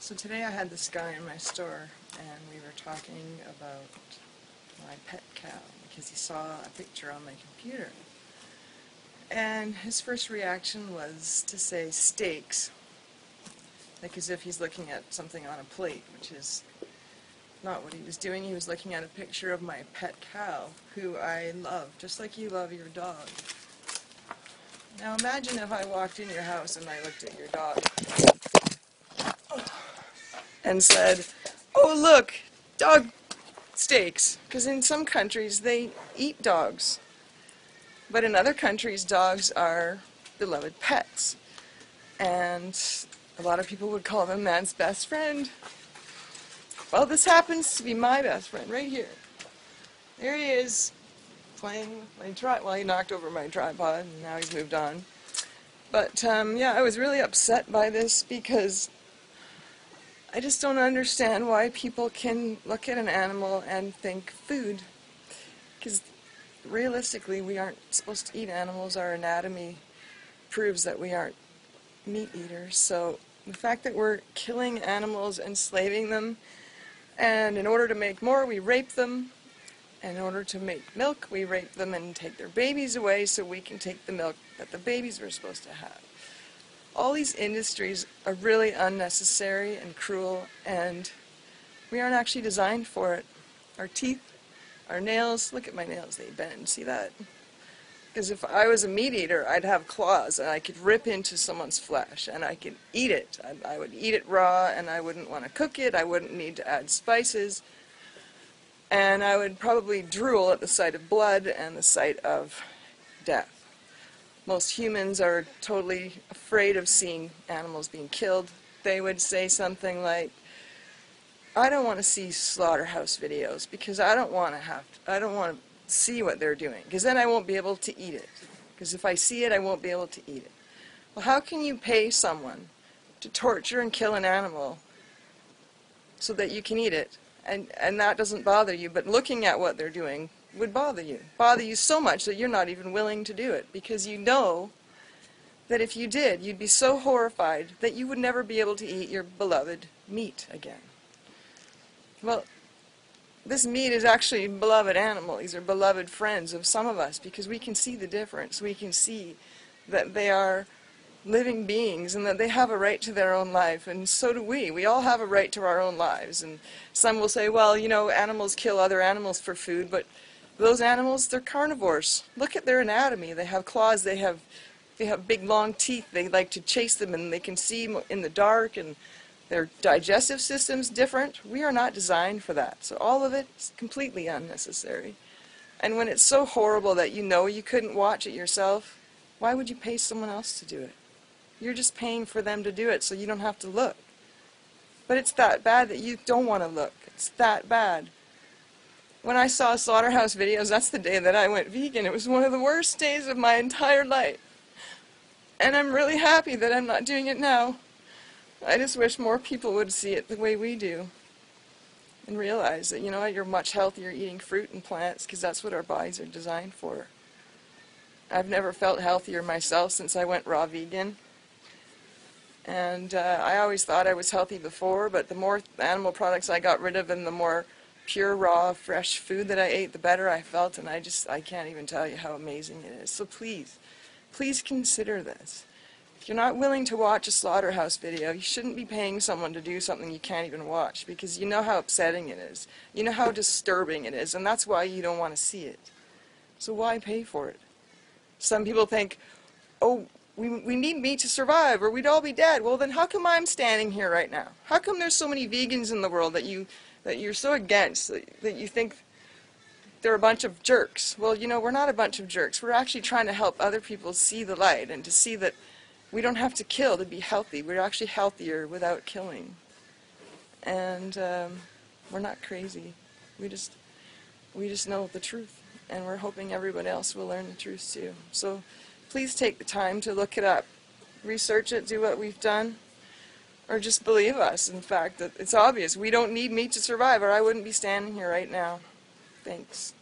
So today I had this guy in my store and we were talking about my pet cow because he saw a picture on my computer. And his first reaction was to say steaks, like as if he's looking at something on a plate, which is not what he was doing. He was looking at a picture of my pet cow, who I love, just like you love your dog. Now imagine if I walked in your house and I looked at your dog and said, "Oh look, dog steaks," because in some countries they eat dogs, but in other countries dogs are beloved pets, and a lot of people would call them man's best friend. Well, this happens to be my best friend right here. There he is, playing with my tripod. Well, he knocked over my tripod and now he's moved on. But yeah, I was really upset by this because I just don't understand why people can look at an animal and think food. Because realistically, we aren't supposed to eat animals. Our anatomy proves that we aren't meat eaters. So the fact that we're killing animals, enslaving them, and in order to make more, we rape them. And in order to make milk, we rape them and take their babies away so we can take the milk that the babies were supposed to have. All these industries are really unnecessary and cruel, and we aren't actually designed for it. Our teeth, our nails, look at my nails, they bend, see that? Because if I was a meat eater, I'd have claws and I could rip into someone's flesh and I could eat it. I would eat it raw and I wouldn't want to cook it, I wouldn't need to add spices, and I would probably drool at the sight of blood and the sight of death. Most humans are totally afraid of seeing animals being killed. They would say something like, "I don't want to see slaughterhouse videos because I don't want to see what they're doing, because then I won't be able to eat it. Because if I see it, I won't be able to eat it." Well, how can you pay someone to torture and kill an animal so that you can eat it, and that doesn't bother you, but looking at what they're doing would bother you so much that you're not even willing to do it, because you know that if you did, you'd be so horrified that you would never be able to eat your beloved meat again. Well, this meat is actually a beloved animal. These are beloved friends of some of us because we can see the difference. We can see that they are living beings and that they have a right to their own life, and so do we. We all have a right to our own lives. And some will say, well, you know, animals kill other animals for food, but those animals, they're carnivores. Look at their anatomy. They have claws, they have big long teeth, they like to chase them, and they can see in the dark, and their digestive system's different. We are not designed for that. So all of it is completely unnecessary. And when it's so horrible that you know you couldn't watch it yourself, why would you pay someone else to do it? You're just paying for them to do it so you don't have to look. But it's that bad that you don't want to look. It's that bad. When I saw slaughterhouse videos, that's the day that I went vegan. It was one of the worst days of my entire life. And I'm really happy that I'm not doing it now. I just wish more people would see it the way we do and realize that, you know what, you're much healthier eating fruit and plants because that's what our bodies are designed for. I've never felt healthier myself since I went raw vegan. And I always thought I was healthy before, but the more animal products I got rid of and the more pure, raw, fresh food that I ate, the better I felt, and I can't even tell you how amazing it is. So please, please consider this. If you're not willing to watch a slaughterhouse video, you shouldn't be paying someone to do something you can't even watch, because you know how upsetting it is. You know how disturbing it is, and that's why you don't want to see it. So why pay for it? Some people think, oh, we need meat to survive, or we'd all be dead. Well, then how come I'm standing here right now? How come there's so many vegans in the world that you're so against, that you think they're a bunch of jerks? Well, you know, we're not a bunch of jerks. We're actually trying to help other people see the light and to see that we don't have to kill to be healthy. We're actually healthier without killing. And we're not crazy. We just know the truth, and we're hoping everyone else will learn the truth too. So please take the time to look it up, research it, do what we've done, or just believe us, in fact, that it's obvious. We don't need meat to survive, or I wouldn't be standing here right now. Thanks.